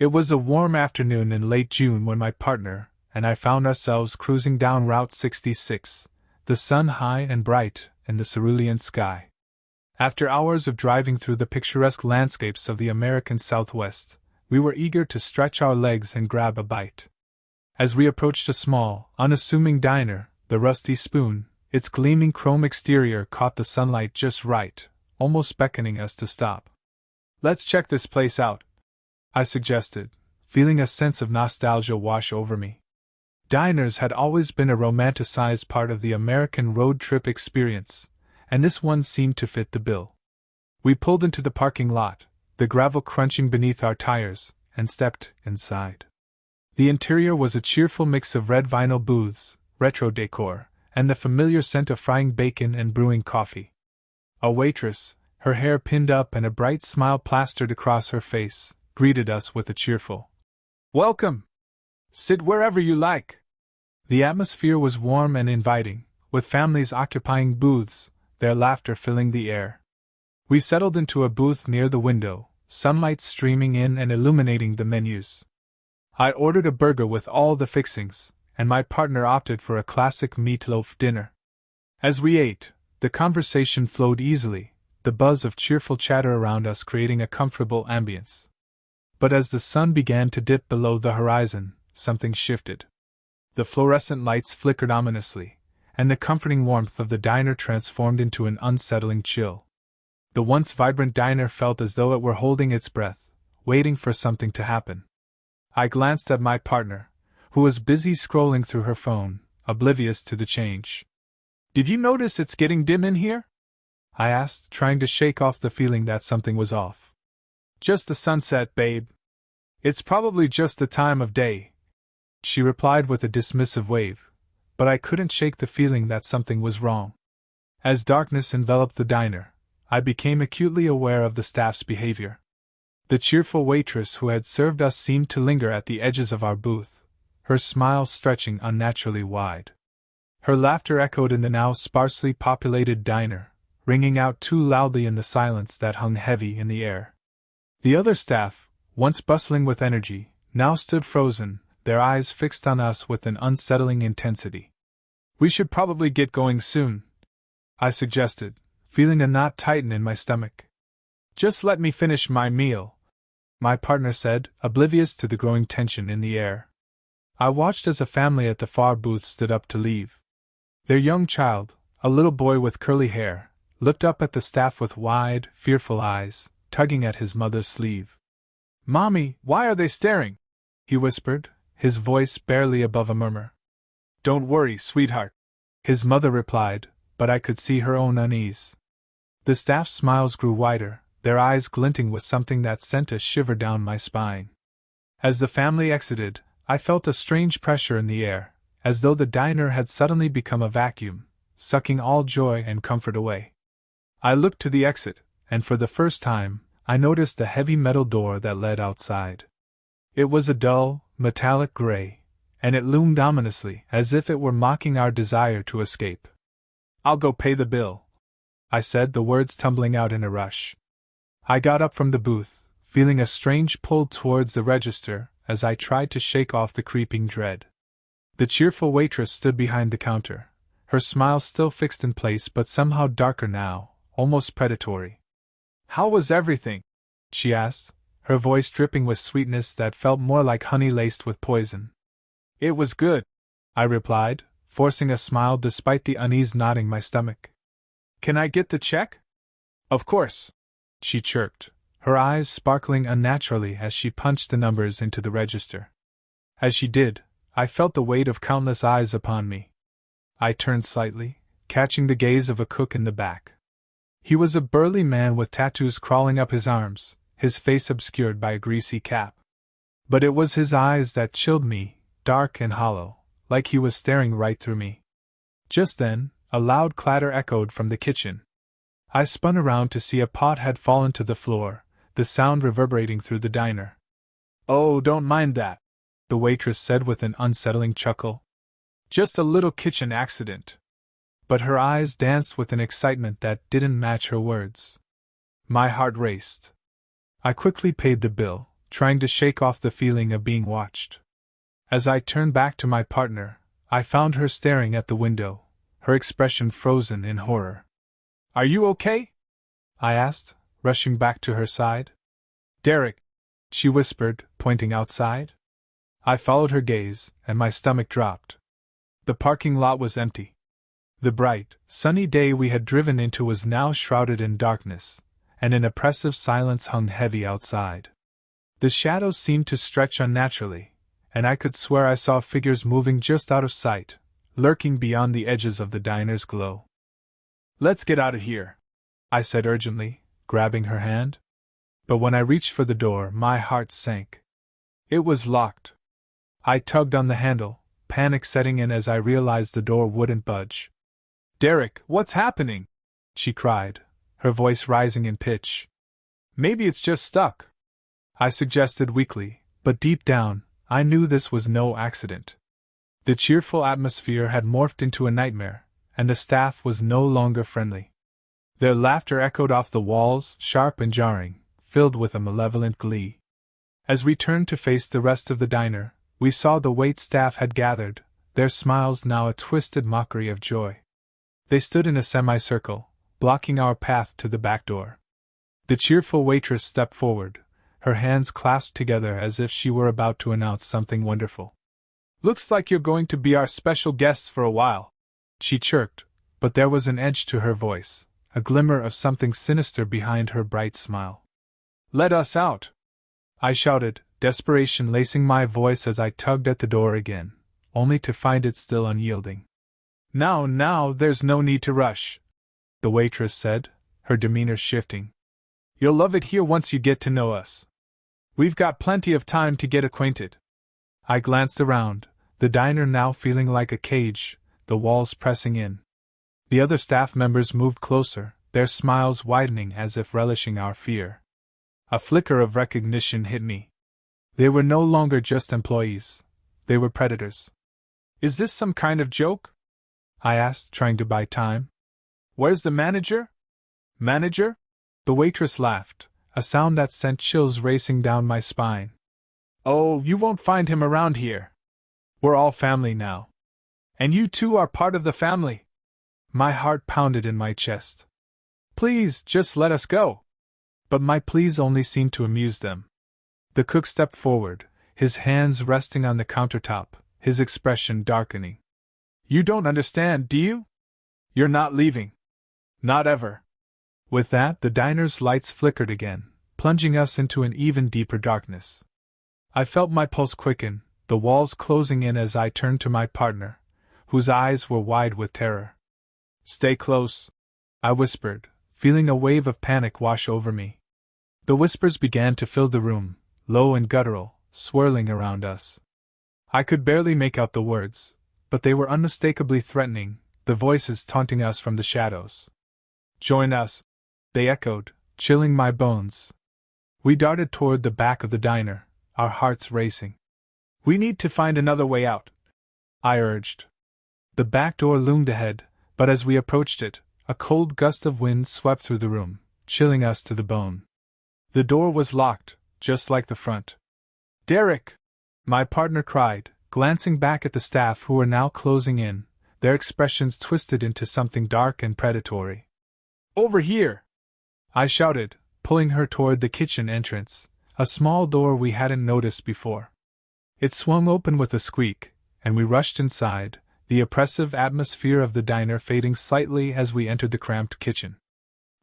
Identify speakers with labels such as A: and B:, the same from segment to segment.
A: It was a warm afternoon in late June when my partner and I found ourselves cruising down Route 66, the sun high and bright in the cerulean sky. After hours of driving through the picturesque landscapes of the American Southwest, we were eager to stretch our legs and grab a bite. As we approached a small, unassuming diner, the Rusty Spoon, its gleaming chrome exterior caught the sunlight just right, almost beckoning us to stop. "Let's check this place out," I suggested, feeling a sense of nostalgia wash over me. Diners had always been a romanticized part of the American road trip experience, and this one seemed to fit the bill. We pulled into the parking lot, the gravel crunching beneath our tires, and stepped inside. The interior was a cheerful mix of red vinyl booths, retro decor, and the familiar scent of frying bacon and brewing coffee. A waitress, her hair pinned up and a bright smile plastered across her face, greeted us with a cheerful "Welcome! Sit wherever you like." The atmosphere was warm and inviting, with families occupying booths, their laughter filling the air. We settled into a booth near the window, sunlight streaming in and illuminating the menus. I ordered a burger with all the fixings, and my partner opted for a classic meatloaf dinner. As we ate, the conversation flowed easily, the buzz of cheerful chatter around us creating a comfortable ambience. But as the sun began to dip below the horizon, something shifted. The fluorescent lights flickered ominously, and the comforting warmth of the diner transformed into an unsettling chill. The once vibrant diner felt as though it were holding its breath, waiting for something to happen. I glanced at my partner, who was busy scrolling through her phone, oblivious to the change. "Did you notice it's getting dim in here?" I asked, trying to shake off the feeling that something was off. "Just the sunset, babe. It's probably just the time of day," she replied with a dismissive wave, but I couldn't shake the feeling that something was wrong. As darkness enveloped the diner, I became acutely aware of the staff's behavior. The cheerful waitress who had served us seemed to linger at the edges of our booth, her smile stretching unnaturally wide. Her laughter echoed in the now sparsely populated diner, ringing out too loudly in the silence that hung heavy in the air. The other staff, once bustling with energy, now stood frozen, their eyes fixed on us with an unsettling intensity. "We should probably get going soon," I suggested, feeling a knot tighten in my stomach. "Just let me finish my meal," my partner said, oblivious to the growing tension in the air. I watched as a family at the far booth stood up to leave. Their young child, a little boy with curly hair, looked up at the staff with wide, fearful eyes, tugging at his mother's sleeve. "Mommy, why are they staring?" he whispered, his voice barely above a murmur. "Don't worry, sweetheart," his mother replied, but I could see her own unease. The staff's smiles grew wider, their eyes glinting with something that sent a shiver down my spine. As the family exited, I felt a strange pressure in the air, as though the diner had suddenly become a vacuum, sucking all joy and comfort away. I looked to the exit, and for the first time, I noticed the heavy metal door that led outside. It was a dull, metallic gray, and it loomed ominously, as if it were mocking our desire to escape. "I'll go pay the bill," I said, the words tumbling out in a rush. I got up from the booth, feeling a strange pull towards the register as I tried to shake off the creeping dread. The cheerful waitress stood behind the counter, her smile still fixed in place but somehow darker now, almost predatory. "How was everything?" she asked, her voice dripping with sweetness that felt more like honey laced with poison. "It was good," I replied, forcing a smile despite the unease knotting my stomach. "Can I get the check?" "Of course," she chirped, her eyes sparkling unnaturally as she punched the numbers into the register. As she did, I felt the weight of countless eyes upon me. I turned slightly, catching the gaze of a cook in the back. He was a burly man with tattoos crawling up his arms, his face obscured by a greasy cap. But it was his eyes that chilled me, dark and hollow, like he was staring right through me. Just then, a loud clatter echoed from the kitchen. I spun around to see a pot had fallen to the floor, the sound reverberating through the diner. "Oh, don't mind that," the waitress said with an unsettling chuckle. "Just a little kitchen accident." But her eyes danced with an excitement that didn't match her words. My heart raced. I quickly paid the bill, trying to shake off the feeling of being watched. As I turned back to my partner, I found her staring at the window, her expression frozen in horror. "Are you okay?" I asked, rushing back to her side. "Derek," she whispered, pointing outside. I followed her gaze, and my stomach dropped. The parking lot was empty. The bright, sunny day we had driven into was now shrouded in darkness, and an oppressive silence hung heavy outside. The shadows seemed to stretch unnaturally, and I could swear I saw figures moving just out of sight, lurking beyond the edges of the diner's glow. "Let's get out of here," I said urgently, grabbing her hand. But when I reached for the door, my heart sank. It was locked. I tugged on the handle, panic setting in as I realized the door wouldn't budge. "Derek, what's happening?" she cried, her voice rising in pitch. "Maybe it's just stuck," I suggested weakly, but deep down, I knew this was no accident. The cheerful atmosphere had morphed into a nightmare, and the staff was no longer friendly. Their laughter echoed off the walls, sharp and jarring, filled with a malevolent glee. As we turned to face the rest of the diner, we saw the waitstaff had gathered, their smiles now a twisted mockery of joy. They stood in a semicircle, blocking our path to the back door. The cheerful waitress stepped forward, her hands clasped together as if she were about to announce something wonderful. "Looks like you're going to be our special guests for a while," she chirped, but there was an edge to her voice, a glimmer of something sinister behind her bright smile. "Let us out!" I shouted, desperation lacing my voice as I tugged at the door again, only to find it still unyielding. Now, there's no need to rush," the waitress said, her demeanor shifting. "You'll love it here once you get to know us. We've got plenty of time to get acquainted." I glanced around, the diner now feeling like a cage, the walls pressing in. The other staff members moved closer, their smiles widening as if relishing our fear. A flicker of recognition hit me. They were no longer just employees. They were predators. "Is this some kind of joke?" I asked, trying to buy time. "Where's the manager?" "Manager?" The waitress laughed, a sound that sent chills racing down my spine. "Oh, you won't find him around here. We're all family now. And you two are part of the family." My heart pounded in my chest. "Please, just let us go." But my pleas only seemed to amuse them. The cook stepped forward, his hands resting on the countertop, his expression darkening. "You don't understand, do you? You're not leaving. Not ever." With that, the diner's lights flickered again, plunging us into an even deeper darkness. I felt my pulse quicken, the walls closing in as I turned to my partner, whose eyes were wide with terror. "Stay close," I whispered, feeling a wave of panic wash over me. The whispers began to fill the room, low and guttural, swirling around us. I could barely make out the words, but they were unmistakably threatening, the voices taunting us from the shadows. "Join us," they echoed, chilling my bones. We darted toward the back of the diner, our hearts racing. "We need to find another way out," I urged. The back door loomed ahead, but as we approached it, a cold gust of wind swept through the room, chilling us to the bone. The door was locked, just like the front. "Derek!" my partner cried, glancing back at the staff who were now closing in, their expressions twisted into something dark and predatory. "Over here!" I shouted, pulling her toward the kitchen entrance, a small door we hadn't noticed before. It swung open with a squeak, and we rushed inside, the oppressive atmosphere of the diner fading slightly as we entered the cramped kitchen.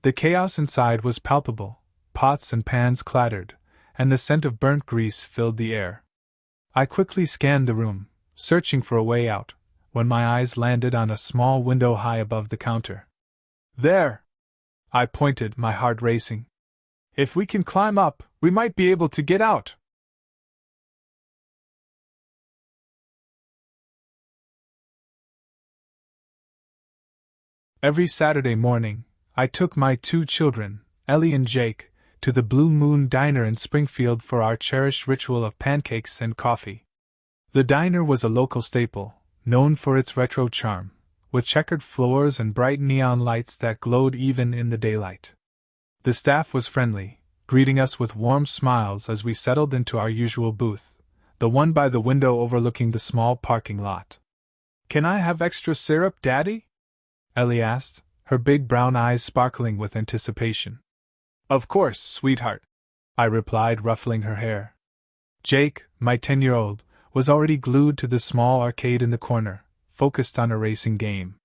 A: The chaos inside was palpable, pots and pans clattered, and the scent of burnt grease filled the air. I quickly scanned the room, searching for a way out, when my eyes landed on a small window high above the counter. "There!" I pointed, my heart racing. "If we can climb up, we might be able to get out." Every Saturday morning, I took my 2 children, Ellie and Jake, to the Blue Moon Diner in Springfield for our cherished ritual of pancakes and coffee. The diner was a local staple, known for its retro charm, with checkered floors and bright neon lights that glowed even in the daylight. The staff was friendly, greeting us with warm smiles as we settled into our usual booth, the one by the window overlooking the small parking lot. "Can I have extra syrup, Daddy?" Ellie asked, her big brown eyes sparkling with anticipation. "Of course, sweetheart," I replied, ruffling her hair. Jake, my 10-year-old, was already glued to the small arcade in the corner, focused on a racing game.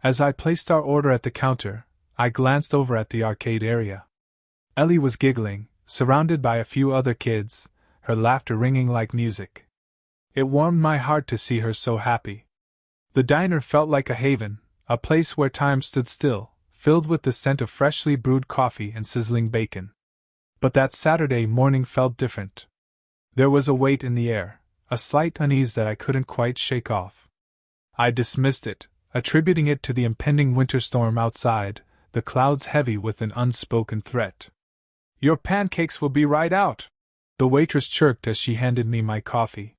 A: As I placed our order at the counter, I glanced over at the arcade area. Ellie was giggling, surrounded by a few other kids, her laughter ringing like music. It warmed my heart to see her so happy. The diner felt like a haven, a place where time stood still, filled with the scent of freshly brewed coffee and sizzling bacon. But that Saturday morning felt different. There was a weight in the air, a slight unease that I couldn't quite shake off. I dismissed it, attributing it to the impending winter storm outside, the clouds heavy with an unspoken threat. "Your pancakes will be right out," the waitress chirped as she handed me my coffee.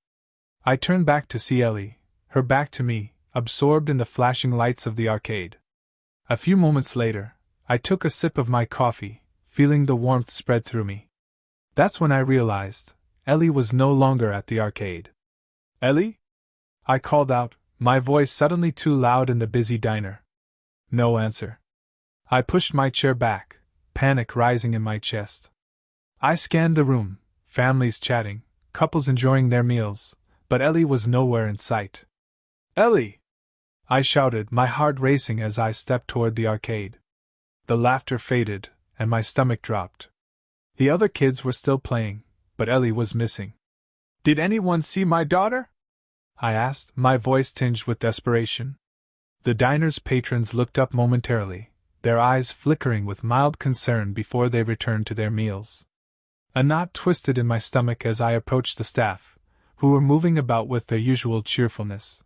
A: I turned back to see Ellie, her back to me, absorbed in the flashing lights of the arcade. A few moments later, I took a sip of my coffee, feeling the warmth spread through me. That's when I realized Ellie was no longer at the arcade. "Ellie?" I called out, my voice suddenly too loud in the busy diner. No answer. I pushed my chair back, panic rising in my chest. I scanned the room, families chatting, couples enjoying their meals, but Ellie was nowhere in sight. "Ellie!" I shouted, my heart racing as I stepped toward the arcade. The laughter faded, and my stomach dropped. The other kids were still playing, but Ellie was missing. "Did anyone see my daughter?" I asked, my voice tinged with desperation. The diner's patrons looked up momentarily, their eyes flickering with mild concern before they returned to their meals. A knot twisted in my stomach as I approached the staff, who were moving about with their usual cheerfulness.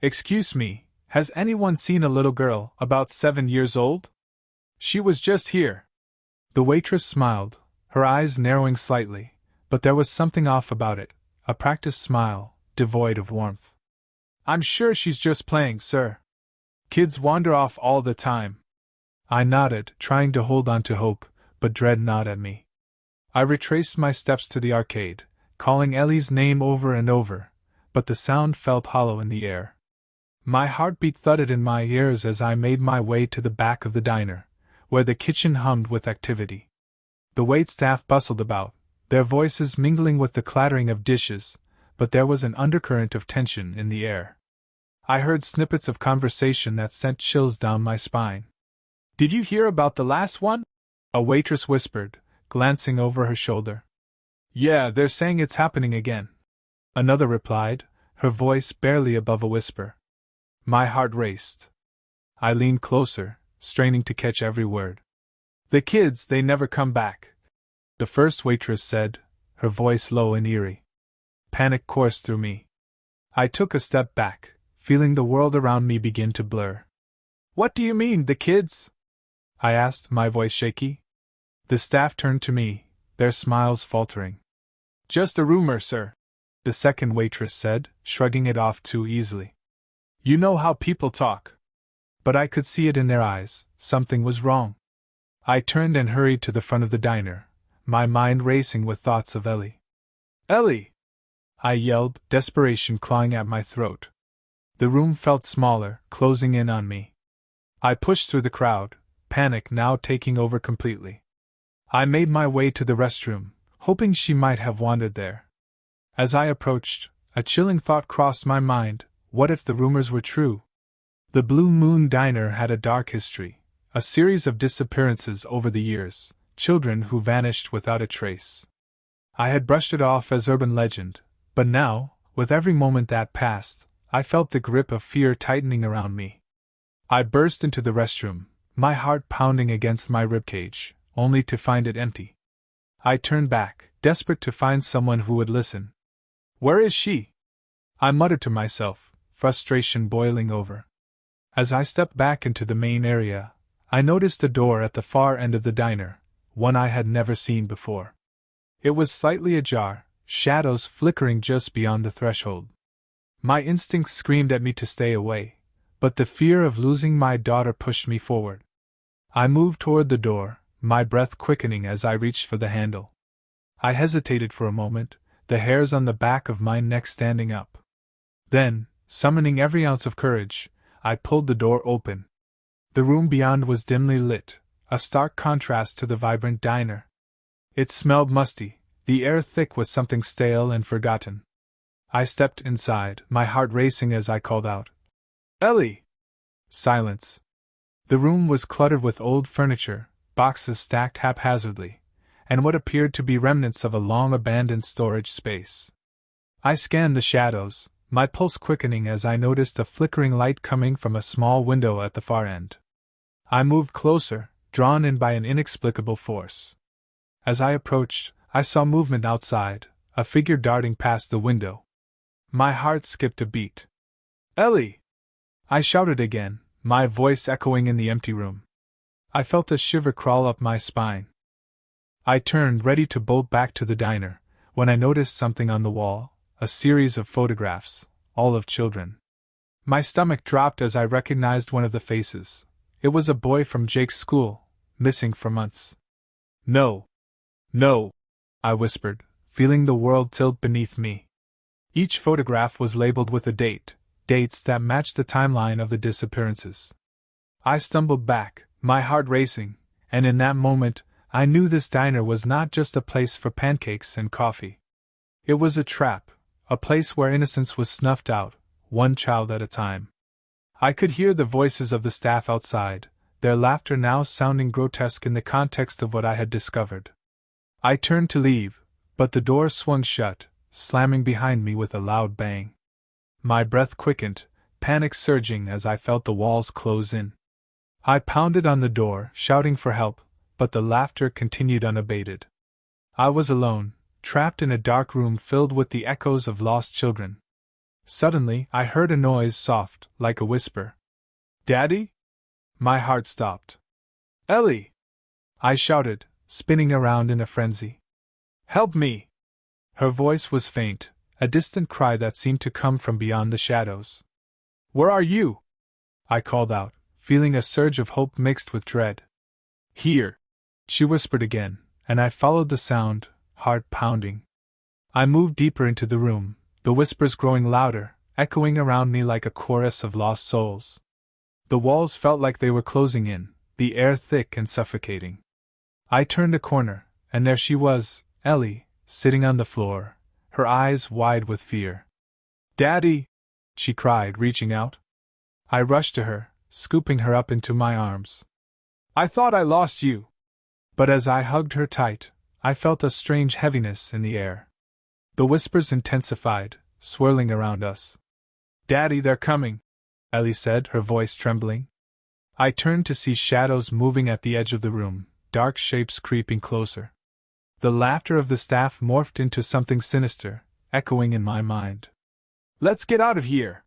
A: "Excuse me, has anyone seen a little girl, about 7 years old? She was just here." The waitress smiled, her eyes narrowing slightly, but there was something off about it, a practiced smile, devoid of warmth. "I'm sure she's just playing, sir. Kids wander off all the time." I nodded, trying to hold on to hope, but dread gnawed at me. I retraced my steps to the arcade, calling Ellie's name over and over, but the sound felt hollow in the air. My heartbeat thudded in my ears as I made my way to the back of the diner, where the kitchen hummed with activity. The waitstaff bustled about, their voices mingling with the clattering of dishes, but there was an undercurrent of tension in the air. I heard snippets of conversation that sent chills down my spine. "Did you hear about the last one?" a waitress whispered, glancing over her shoulder. "Yeah, they're saying it's happening again," another replied, her voice barely above a whisper. My heart raced. I leaned closer, straining to catch every word. "The kids, they never come back," the first waitress said, her voice low and eerie. Panic coursed through me. I took a step back, feeling the world around me begin to blur. "What do you mean, the kids?" I asked, my voice shaky. The staff turned to me, their smiles faltering. "Just a rumor, sir," the second waitress said, shrugging it off too easily. "You know how people talk." But I could see it in their eyes, something was wrong. I turned and hurried to the front of the diner, my mind racing with thoughts of Ellie. "Ellie!" I yelled, desperation clawing at my throat. The room felt smaller, closing in on me. I pushed through the crowd, panic now taking over completely. I made my way to the restroom, hoping she might have wandered there. As I approached, a chilling thought crossed my mind: what if the rumors were true? The Blue Moon Diner had a dark history, a series of disappearances over the years, children who vanished without a trace. I had brushed it off as urban legend, but now, with every moment that passed, I felt the grip of fear tightening around me. I burst into the restroom, my heart pounding against my ribcage, only to find it empty. I turned back, desperate to find someone who would listen. "Where is she?" I muttered to myself, frustration boiling over. As I stepped back into the main area, I noticed a door at the far end of the diner, one I had never seen before. It was slightly ajar, shadows flickering just beyond the threshold. My instincts screamed at me to stay away, but the fear of losing my daughter pushed me forward. I moved toward the door, my breath quickening as I reached for the handle. I hesitated for a moment, the hairs on the back of my neck standing up. Then, summoning every ounce of courage, I pulled the door open. The room beyond was dimly lit, a stark contrast to the vibrant diner. It smelled musty, the air thick with something stale and forgotten. I stepped inside, my heart racing as I called out, "Ellie!" Silence. The room was cluttered with old furniture, boxes stacked haphazardly, and what appeared to be remnants of a long-abandoned storage space. I scanned the shadows, my pulse quickening as I noticed a flickering light coming from a small window at the far end. I moved closer, drawn in by an inexplicable force. As I approached, I saw movement outside, a figure darting past the window. My heart skipped a beat. "Ellie!" I shouted again, my voice echoing in the empty room. I felt a shiver crawl up my spine. I turned, ready to bolt back to the diner, when I noticed something on the wall, a series of photographs, all of children. My stomach dropped as I recognized one of the faces. It was a boy from Jake's school, missing for months. "No! No!" I whispered, feeling the world tilt beneath me. Each photograph was labeled with a date, dates that matched the timeline of the disappearances. I stumbled back, my heart racing, and in that moment, I knew this diner was not just a place for pancakes and coffee. It was a trap, a place where innocence was snuffed out, one child at a time. I could hear the voices of the staff outside, their laughter now sounding grotesque in the context of what I had discovered. I turned to leave, but the door swung shut, slamming behind me with a loud bang. My breath quickened, panic surging as I felt the walls close in. I pounded on the door, shouting for help, but the laughter continued unabated. I was alone, trapped in a dark room filled with the echoes of lost children. Suddenly, I heard a noise soft, like a whisper. "Daddy?" My heart stopped. "Ellie!" I shouted, spinning around in a frenzy. "Help me!" Her voice was faint, a distant cry that seemed to come from beyond the shadows. "Where are you?" I called out, feeling a surge of hope mixed with dread. "Here," she whispered again, and I followed the sound, heart pounding. I moved deeper into the room, the whispers growing louder, echoing around me like a chorus of lost souls. The walls felt like they were closing in, the air thick and suffocating. I turned a corner, and there she was, Ellie, sitting on the floor, her eyes wide with fear. "Daddy!" she cried, reaching out. I rushed to her, scooping her up into my arms. "I thought I lost you!" But as I hugged her tight, I felt a strange heaviness in the air. The whispers intensified, swirling around us. "Daddy, they're coming!" Ellie said, her voice trembling. I turned to see shadows moving at the edge of the room, dark shapes creeping closer. The laughter of the staff morphed into something sinister, echoing in my mind. "Let's get out of here!"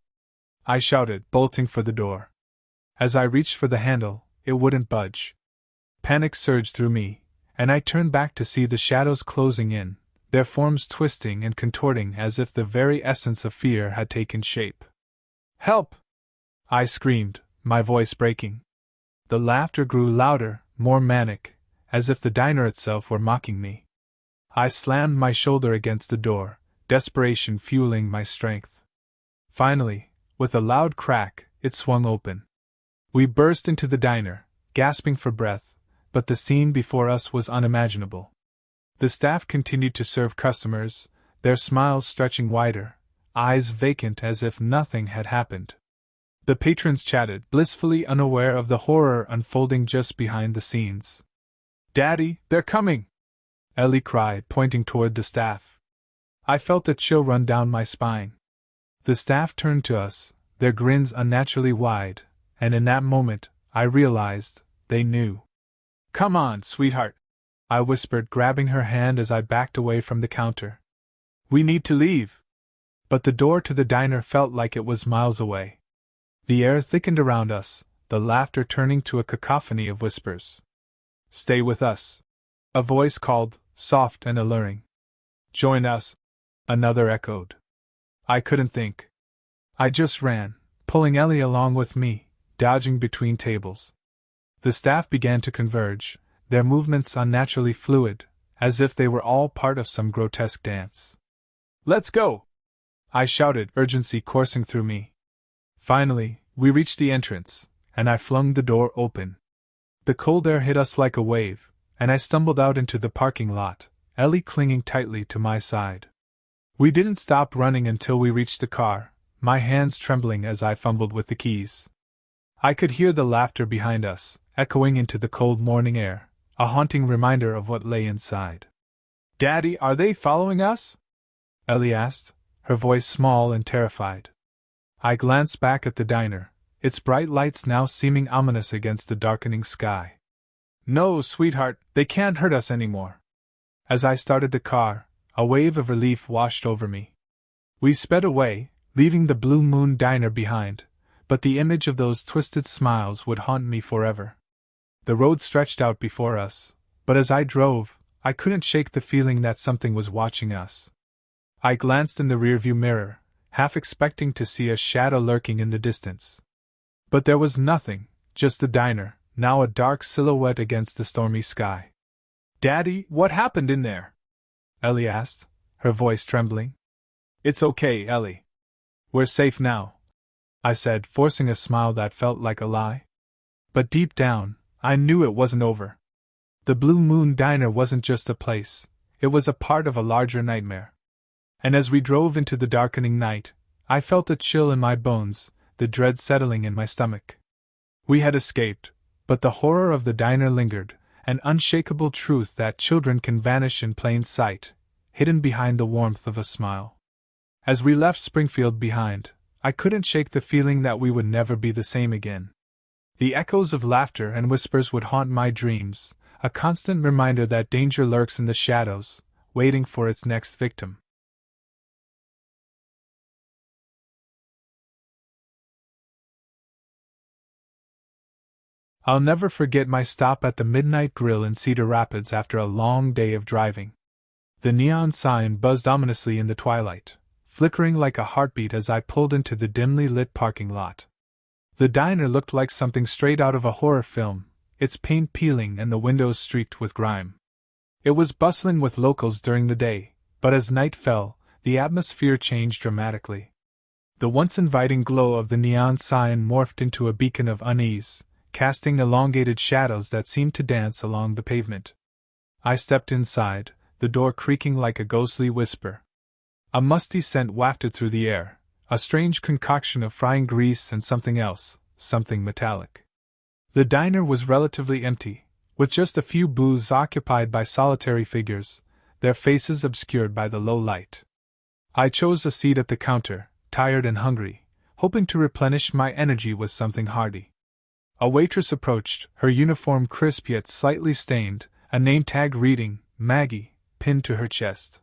A: I shouted, bolting for the door. As I reached for the handle, it wouldn't budge. Panic surged through me, and I turned back to see the shadows closing in, their forms twisting and contorting as if the very essence of fear had taken shape. "Help!" I screamed, my voice breaking. The laughter grew louder, more manic, as if the diner itself were mocking me. I slammed my shoulder against the door, desperation fueling my strength. Finally, with a loud crack, it swung open. We burst into the diner, gasping for breath, but the scene before us was unimaginable. The staff continued to serve customers, their smiles stretching wider, eyes vacant as if nothing had happened. The patrons chatted, blissfully unaware of the horror unfolding just behind the scenes. "Daddy, they're coming!" Ellie cried, pointing toward the staff. I felt a chill run down my spine. The staff turned to us, their grins unnaturally wide, and in that moment, I realized, they knew. "Come on, sweetheart," I whispered, grabbing her hand as I backed away from the counter. "We need to leave." But the door to the diner felt like it was miles away. The air thickened around us, the laughter turning to a cacophony of whispers. "Stay with us," a voice called, soft and alluring. "Join us," another echoed. I couldn't think. I just ran, pulling Ellie along with me, dodging between tables. The staff began to converge, their movements unnaturally fluid, as if they were all part of some grotesque dance. "Let's go!" I shouted, urgency coursing through me. Finally, we reached the entrance, and I flung the door open. The cold air hit us like a wave, and I stumbled out into the parking lot, Ellie clinging tightly to my side. We didn't stop running until we reached the car, my hands trembling as I fumbled with the keys. I could hear the laughter behind us, echoing into the cold morning air, a haunting reminder of what lay inside. "Daddy, are they following us?" Ellie asked, her voice small and terrified. I glanced back at the diner, its bright lights now seeming ominous against the darkening sky. "No, sweetheart, they can't hurt us anymore." As I started the car, a wave of relief washed over me. We sped away, leaving the Blue Moon Diner behind, but the image of those twisted smiles would haunt me forever. The road stretched out before us, but as I drove, I couldn't shake the feeling that something was watching us. I glanced in the rearview mirror, half expecting to see a shadow lurking in the distance. But there was nothing, just the diner, now a dark silhouette against the stormy sky. "Daddy, what happened in there?" Ellie asked, her voice trembling. "It's okay, Ellie. We're safe now," I said, forcing a smile that felt like a lie. But deep down, I knew it wasn't over. The Blue Moon Diner wasn't just a place, it was a part of a larger nightmare. And as we drove into the darkening night, I felt a chill in my bones, the dread settling in my stomach. We had escaped, but the horror of the diner lingered, an unshakable truth that children can vanish in plain sight, hidden behind the warmth of a smile. As we left Springfield behind, I couldn't shake the feeling that we would never be the same again. The echoes of laughter and whispers would haunt my dreams, a constant reminder that danger lurks in the shadows, waiting for its next victim. I'll never forget my stop at the Midnight Grill in Cedar Rapids after a long day of driving. The neon sign buzzed ominously in the twilight, flickering like a heartbeat as I pulled into the dimly lit parking lot. The diner looked like something straight out of a horror film, its paint peeling and the windows streaked with grime. It was bustling with locals during the day, but as night fell, the atmosphere changed dramatically. The once inviting glow of the neon sign morphed into a beacon of unease, casting elongated shadows that seemed to dance along the pavement. I stepped inside, the door creaking like a ghostly whisper. A musty scent wafted through the air, a strange concoction of frying grease and something else, something metallic. The diner was relatively empty, with just a few booths occupied by solitary figures, their faces obscured by the low light. I chose a seat at the counter, tired and hungry, hoping to replenish my energy with something hearty. A waitress approached, her uniform crisp yet slightly stained, a name tag reading, "Maggie," pinned to her chest.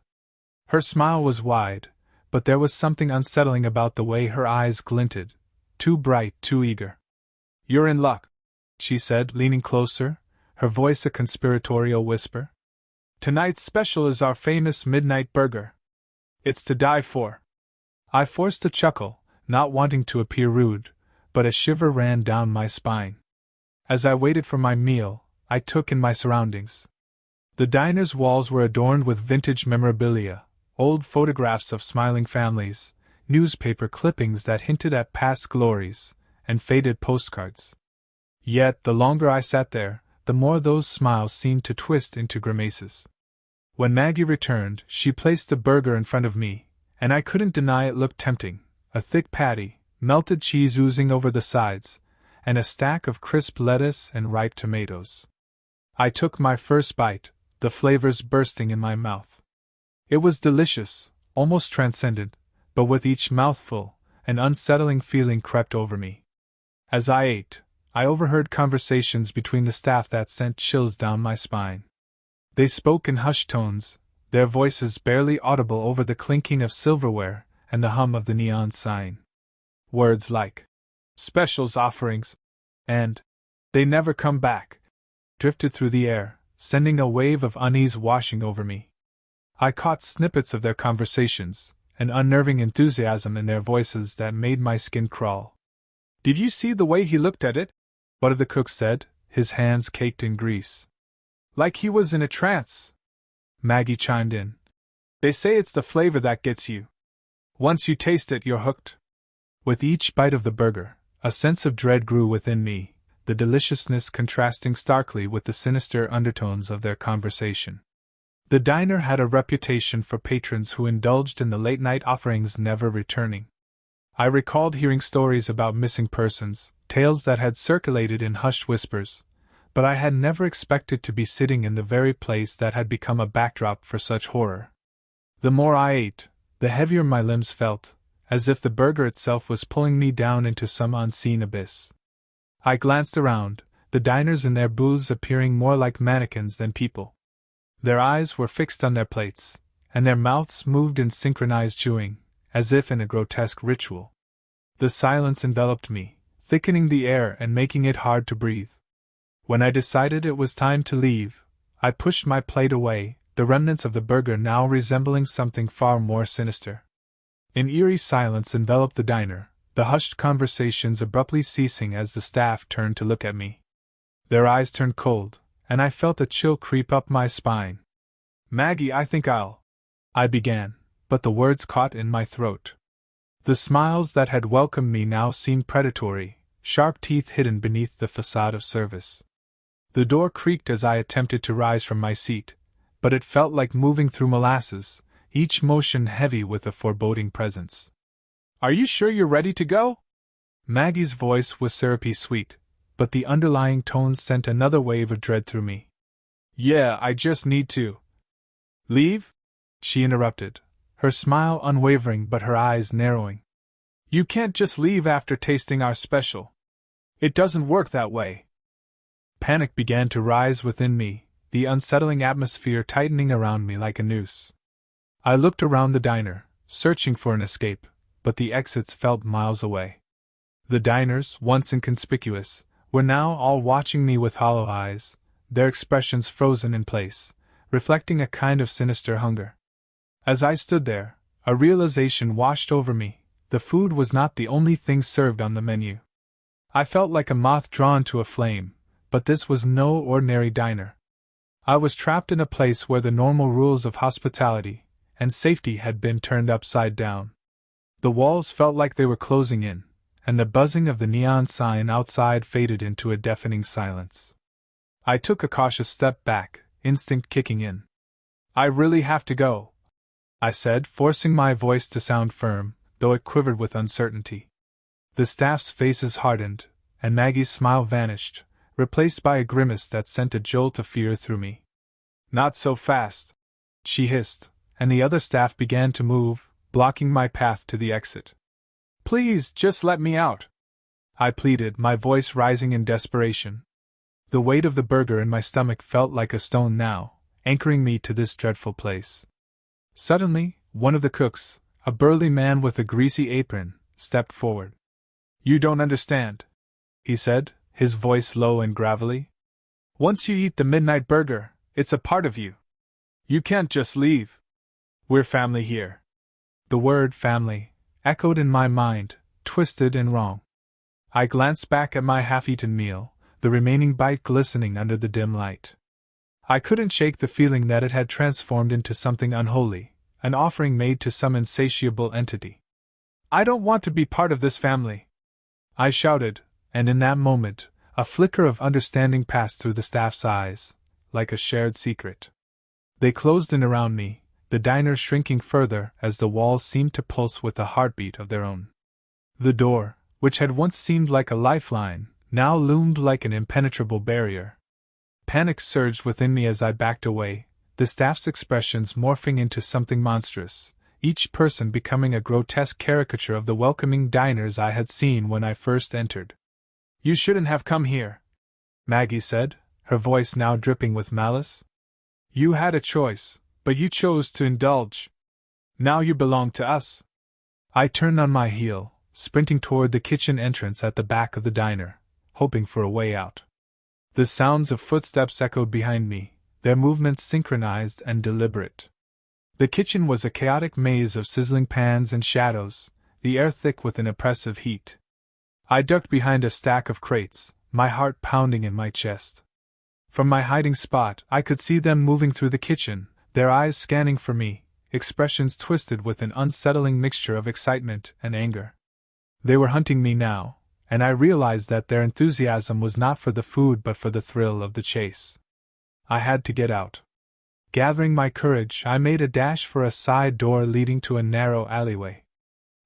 A: Her smile was wide, but there was something unsettling about the way her eyes glinted, too bright, too eager. "You're in luck," she said, leaning closer, her voice a conspiratorial whisper. "Tonight's special is our famous midnight burger. It's to die for." I forced a chuckle, not wanting to appear rude, but a shiver ran down my spine. As I waited for my meal, I took in my surroundings. The diner's walls were adorned with vintage memorabilia, old photographs of smiling families, newspaper clippings that hinted at past glories, and faded postcards. Yet, the longer I sat there, the more those smiles seemed to twist into grimaces. When Maggie returned, she placed the burger in front of me, and I couldn't deny it looked tempting, a thick patty, melted cheese oozing over the sides, and a stack of crisp lettuce and ripe tomatoes. I took my first bite, the flavors bursting in my mouth. It was delicious, almost transcendent, but with each mouthful, an unsettling feeling crept over me. As I ate, I overheard conversations between the staff that sent chills down my spine. They spoke in hushed tones, their voices barely audible over the clinking of silverware and the hum of the neon sign. Words like "specials offerings" and "they never come back" drifted through the air, sending a wave of unease washing over me. I caught snippets of their conversations, an unnerving enthusiasm in their voices that made my skin crawl. "Did you see the way he looked at it?" one of the cooks said, his hands caked in grease. Like he was in a trance. Maggie chimed in. They say it's the flavor that gets you. Once you taste it, you're hooked. With each bite of the burger, a sense of dread grew within me, the deliciousness contrasting starkly with the sinister undertones of their conversation. The diner had a reputation for patrons who indulged in the late-night offerings, never returning. I recalled hearing stories about missing persons, tales that had circulated in hushed whispers, but I had never expected to be sitting in the very place that had become a backdrop for such horror. The more I ate, the heavier my limbs felt, as if the burger itself was pulling me down into some unseen abyss. I glanced around, the diners in their booths appearing more like mannequins than people. Their eyes were fixed on their plates, and their mouths moved in synchronized chewing, as if in a grotesque ritual. The silence enveloped me, thickening the air and making it hard to breathe. When I decided it was time to leave, I pushed my plate away, the remnants of the burger now resembling something far more sinister. An eerie silence enveloped the diner, the hushed conversations abruptly ceasing as the staff turned to look at me. Their eyes turned cold, and I felt a chill creep up my spine. Maggie, I think I began, but the words caught in my throat. The smiles that had welcomed me now seemed predatory, sharp teeth hidden beneath the facade of service. The door creaked as I attempted to rise from my seat, but it felt like moving through molasses, each motion heavy with a foreboding presence. Are you sure you're ready to go? Maggie's voice was syrupy sweet, but the underlying tones sent another wave of dread through me. Yeah, I just need to. Leave? She interrupted, her smile unwavering but her eyes narrowing. You can't just leave after tasting our special. It doesn't work that way. Panic began to rise within me, the unsettling atmosphere tightening around me like a noose. I looked around the diner, searching for an escape, but the exits felt miles away. The diners, once inconspicuous, were now all watching me with hollow eyes, their expressions frozen in place, reflecting a kind of sinister hunger. As I stood there, a realization washed over me: the food was not the only thing served on the menu. I felt like a moth drawn to a flame, but this was no ordinary diner. I was trapped in a place where the normal rules of hospitality and safety had been turned upside down. The walls felt like they were closing in, and the buzzing of the neon sign outside faded into a deafening silence. I took a cautious step back, instinct kicking in. I really have to go, I said, forcing my voice to sound firm, though it quivered with uncertainty. The staff's faces hardened, and Maggie's smile vanished, replaced by a grimace that sent a jolt of fear through me. Not so fast, she hissed, and the other staff began to move, blocking my path to the exit. Please, just let me out, I pleaded, my voice rising in desperation. The weight of the burger in my stomach felt like a stone now, anchoring me to this dreadful place. Suddenly, one of the cooks, a burly man with a greasy apron, stepped forward. You don't understand, he said, his voice low and gravelly. Once you eat the midnight burger, it's a part of you. You can't just leave. We're family here. The word family echoed in my mind, twisted and wrong. I glanced back at my half-eaten meal, the remaining bite glistening under the dim light. I couldn't shake the feeling that it had transformed into something unholy, an offering made to some insatiable entity. I don't want to be part of this family, I shouted, and in that moment, a flicker of understanding passed through the staff's eyes, like a shared secret. They closed in around me, the diner shrinking further as the walls seemed to pulse with a heartbeat of their own. The door, which had once seemed like a lifeline, now loomed like an impenetrable barrier. Panic surged within me as I backed away, the staff's expressions morphing into something monstrous, each person becoming a grotesque caricature of the welcoming diners I had seen when I first entered. You shouldn't have come here, Maggie said, her voice now dripping with malice. You had a choice, but you chose to indulge. Now you belong to us. I turned on my heel, sprinting toward the kitchen entrance at the back of the diner, hoping for a way out. The sounds of footsteps echoed behind me, their movements synchronized and deliberate. The kitchen was a chaotic maze of sizzling pans and shadows, the air thick with an oppressive heat. I ducked behind a stack of crates, my heart pounding in my chest. From my hiding spot, I could see them moving through the kitchen, their eyes scanning for me, expressions twisted with an unsettling mixture of excitement and anger. They were hunting me now, and I realized that their enthusiasm was not for the food but for the thrill of the chase. I had to get out. Gathering my courage, I made a dash for a side door leading to a narrow alleyway.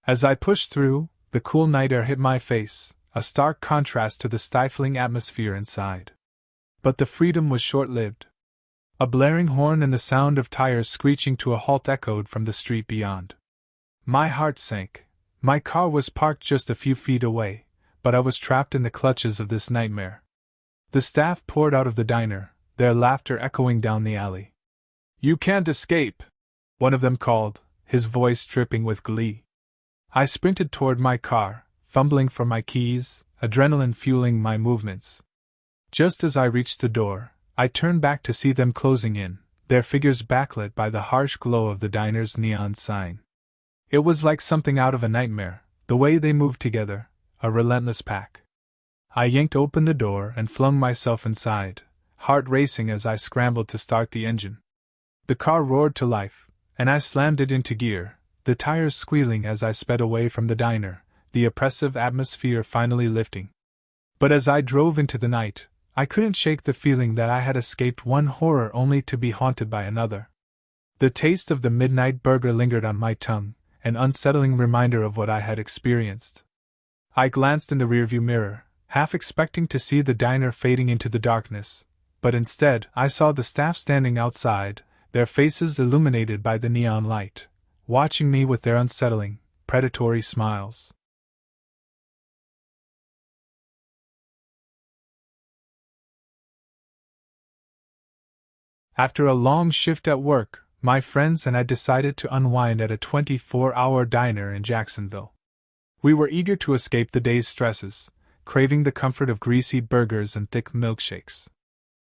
A: As I pushed through, the cool night air hit my face, a stark contrast to the stifling atmosphere inside. But the freedom was short-lived. A blaring horn and the sound of tires screeching to a halt echoed from the street beyond. My heart sank. My car was parked just a few feet away, but I was trapped in the clutches of this nightmare. The staff poured out of the diner, their laughter echoing down the alley. "You can't escape," one of them called, his voice dripping with glee. I sprinted toward my car, fumbling for my keys, adrenaline fueling my movements. Just as I reached the door, I turned back to see them closing in, their figures backlit by the harsh glow of the diner's neon sign. It was like something out of a nightmare, the way they moved together, a relentless pack. I yanked open the door and flung myself inside, heart racing as I scrambled to start the engine. The car roared to life, and I slammed it into gear, the tires squealing as I sped away from the diner, the oppressive atmosphere finally lifting. But as I drove into the night, I couldn't shake the feeling that I had escaped one horror only to be haunted by another. The taste of the midnight burger lingered on my tongue, an unsettling reminder of what I had experienced. I glanced in the rearview mirror, half expecting to see the diner fading into the darkness, but instead I saw the staff standing outside, their faces illuminated by the neon light, watching me with their unsettling, predatory smiles. After a long shift at work, my friends and I decided to unwind at a 24-hour diner in Jacksonville. We were eager to escape the day's stresses, craving the comfort of greasy burgers and thick milkshakes.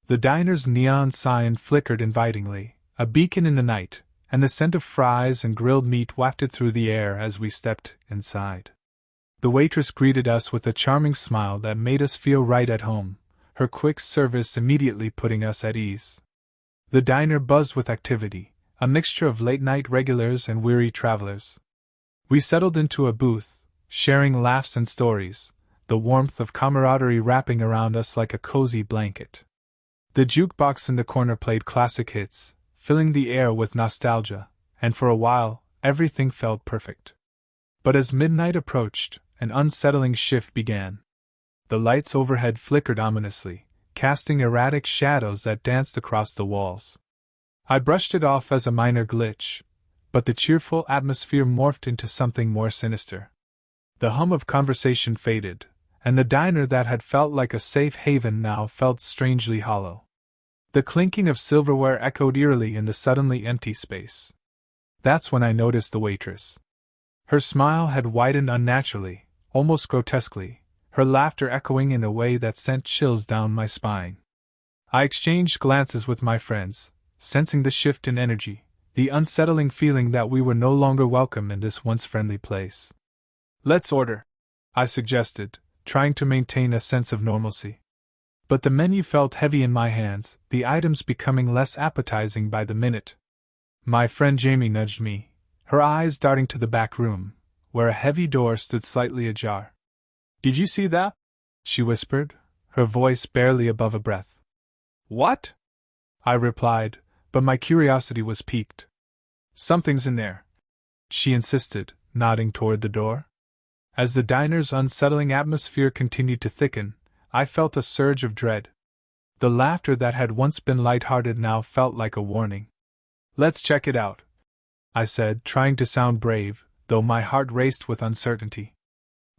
A: The diner's neon sign flickered invitingly, a beacon in the night, and the scent of fries and grilled meat wafted through the air as we stepped inside. The waitress greeted us with a charming smile that made us feel right at home, her quick service immediately putting us at ease. The diner buzzed with activity, a mixture of late-night regulars and weary travelers. We settled into a booth, sharing laughs and stories, the warmth of camaraderie wrapping around us like a cozy blanket. The jukebox in the corner played classic hits, filling the air with nostalgia, and for a while, everything felt perfect. But as midnight approached, an unsettling shift began. The lights overhead flickered ominously, casting erratic shadows that danced across the walls. I brushed it off as a minor glitch, but the cheerful atmosphere morphed into something more sinister. The hum of conversation faded, and the diner that had felt like a safe haven now felt strangely hollow. The clinking of silverware echoed eerily in the suddenly empty space. That's when I noticed the waitress. Her smile had widened unnaturally, almost grotesquely, her laughter echoing in a way that sent chills down my spine. I exchanged glances with my friends, sensing the shift in energy, the unsettling feeling that we were no longer welcome in this once friendly place. "Let's order," I suggested, trying to maintain a sense of normalcy. But the menu felt heavy in my hands, the items becoming less appetizing by the minute. My friend Jamie nudged me, her eyes darting to the back room, where a heavy door stood slightly ajar. "Did you see that?" she whispered, her voice barely above a breath. "What?" I replied, but my curiosity was piqued. "Something's in there," she insisted, nodding toward the door. As the diner's unsettling atmosphere continued to thicken, I felt a surge of dread. The laughter that had once been light-hearted now felt like a warning. "Let's check it out," I said, trying to sound brave, though my heart raced with uncertainty.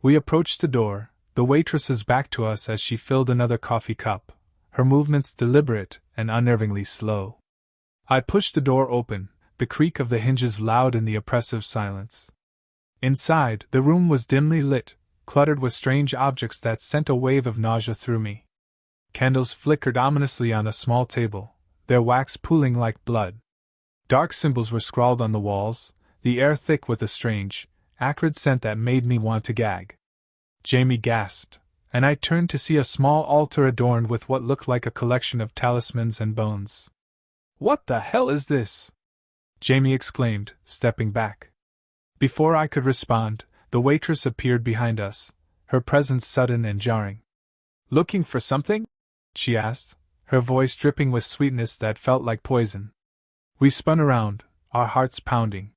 A: We approached the door, the waitress's back to us as she filled another coffee cup, her movements deliberate and unnervingly slow. I pushed the door open, the creak of the hinges loud in the oppressive silence. Inside, the room was dimly lit, cluttered with strange objects that sent a wave of nausea through me. Candles flickered ominously on a small table, their wax pooling like blood. Dark symbols were scrawled on the walls, the air thick with a strange, acrid scent that made me want to gag. Jamie gasped, and I turned to see a small altar adorned with what looked like a collection of talismans and bones. "What the hell is this?" Jamie exclaimed, stepping back. Before I could respond, the waitress appeared behind us, her presence sudden and jarring. "Looking for something?" she asked, her voice dripping with sweetness that felt like poison. We spun around, our hearts pounding.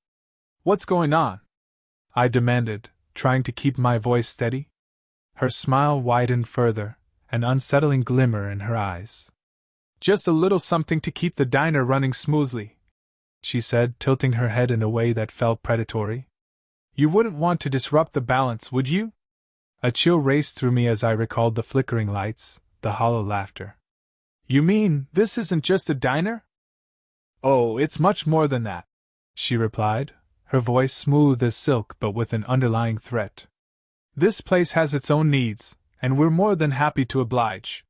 A: "What's going on?" I demanded, trying to keep my voice steady. Her smile widened further, an unsettling glimmer in her eyes. "Just a little something to keep the diner running smoothly," she said, tilting her head in a way that felt predatory. "You wouldn't want to disrupt the balance, would you?" A chill raced through me as I recalled the flickering lights, the hollow laughter. "You mean, this isn't just a diner?" "Oh, it's much more than that," she replied, her voice smooth as silk but with an underlying threat. "This place has its own needs, and we're more than happy to oblige."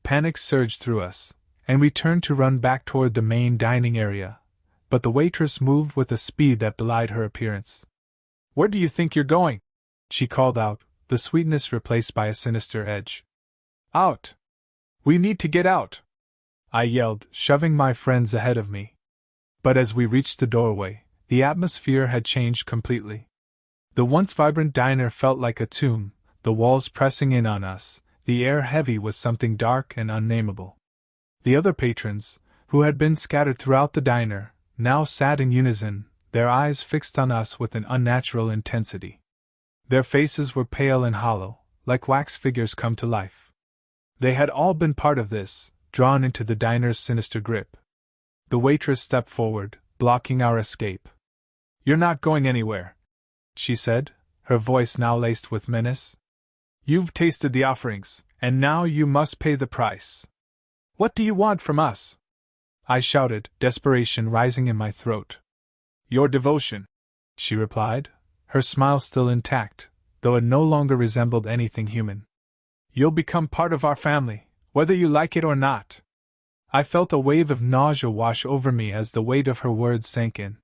A: Panic surged through us, and we turned to run back toward the main dining area, but the waitress moved with a speed that belied her appearance. "Where do you think you're going?" she called out, the sweetness replaced by a sinister edge. "Out! We need to get out!" I yelled, shoving my friends ahead of me. But as we reached the doorway, the atmosphere had changed completely. The once vibrant diner felt like a tomb, the walls pressing in on us, the air heavy with something dark and unnameable. The other patrons, who had been scattered throughout the diner, now sat in unison, their eyes fixed on us with an unnatural intensity. Their faces were pale and hollow, like wax figures come to life. They had all been part of this, drawn into the diner's sinister grip. The waitress stepped forward, blocking our escape. "You're not going anywhere," she said, her voice now laced with menace. "You've tasted the offerings, and now you must pay the price." "What do you want from us?" I shouted, desperation rising in my throat. "Your devotion," she replied, her smile still intact, though it no longer resembled anything human. "You'll become part of our family, whether you like it or not." I felt a wave of nausea wash over me as the weight of her words sank in.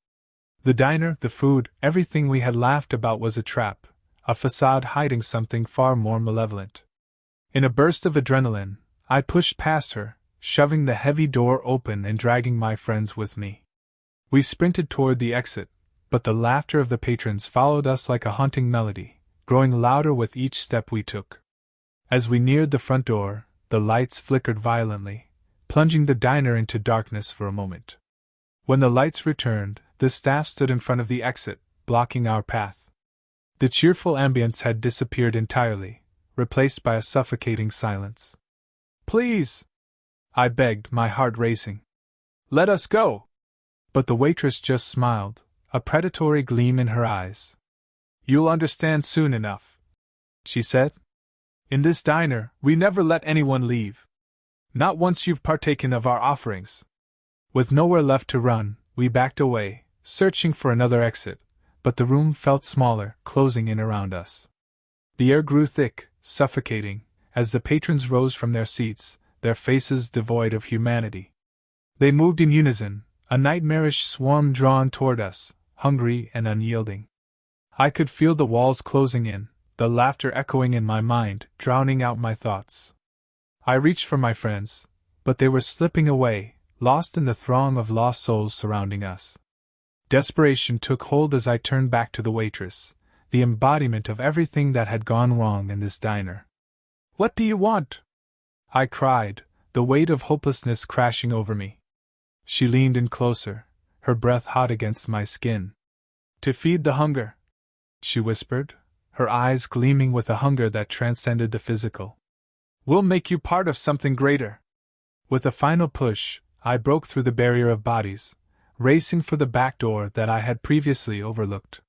A: The diner, the food, everything we had laughed about was a trap, a facade hiding something far more malevolent. In a burst of adrenaline, I pushed past her, shoving the heavy door open and dragging my friends with me. We sprinted toward the exit, but the laughter of the patrons followed us like a haunting melody, growing louder with each step we took. As we neared the front door, the lights flickered violently, plunging the diner into darkness for a moment. When the lights returned, the staff stood in front of the exit, blocking our path. The cheerful ambience had disappeared entirely, replaced by a suffocating silence. "Please!" I begged, my heart racing. "Let us go!" But the waitress just smiled, a predatory gleam in her eyes. "You'll understand soon enough," she said. "In this diner, we never let anyone leave. Not once you've partaken of our offerings." With nowhere left to run, we backed away, searching for another exit, but the room felt smaller, closing in around us. The air grew thick, suffocating, as the patrons rose from their seats, their faces devoid of humanity. They moved in unison, a nightmarish swarm drawn toward us, hungry and unyielding. I could feel the walls closing in, the laughter echoing in my mind, drowning out my thoughts. I reached for my friends, but they were slipping away, lost in the throng of lost souls surrounding us. Desperation took hold as I turned back to the waitress, the embodiment of everything that had gone wrong in this diner. "What do you want?" I cried, the weight of hopelessness crashing over me. She leaned in closer, her breath hot against my skin. "To feed the hunger," she whispered, her eyes gleaming with a hunger that transcended the physical. "We'll make you part of something greater." With a final push, I broke through the barrier of bodies, racing for the back door that I had previously overlooked.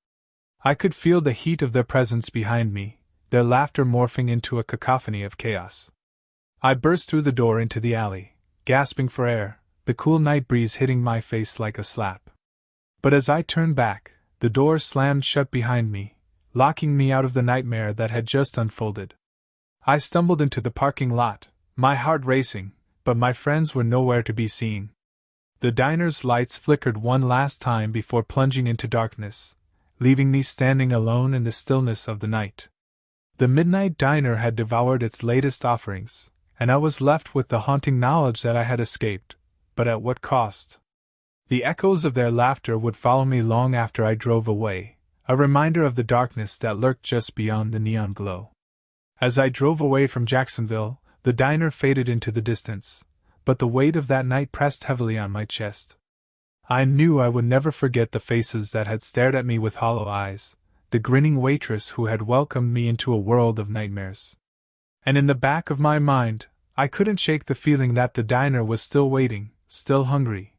A: I could feel the heat of their presence behind me, their laughter morphing into a cacophony of chaos. I burst through the door into the alley, gasping for air, the cool night breeze hitting my face like a slap. But as I turned back, the door slammed shut behind me, locking me out of the nightmare that had just unfolded. I stumbled into the parking lot, my heart racing, but my friends were nowhere to be seen. The diner's lights flickered one last time before plunging into darkness, leaving me standing alone in the stillness of the night. The midnight diner had devoured its latest offerings, and I was left with the haunting knowledge that I had escaped, but at what cost? The echoes of their laughter would follow me long after I drove away, a reminder of the darkness that lurked just beyond the neon glow. As I drove away from Jacksonville, the diner faded into the distance, but the weight of that night pressed heavily on my chest. I knew I would never forget the faces that had stared at me with hollow eyes, the grinning waitress who had welcomed me into a world of nightmares. And in the back of my mind, I couldn't shake the feeling that the diner was still waiting, still hungry,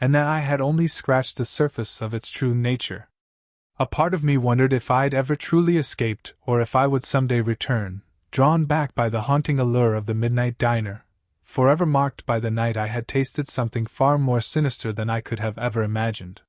A: and that I had only scratched the surface of its true nature. A part of me wondered if I'd ever truly escaped, or if I would someday return, drawn back by the haunting allure of the midnight diner, forever marked by the night I had tasted something far more sinister than I could have ever imagined.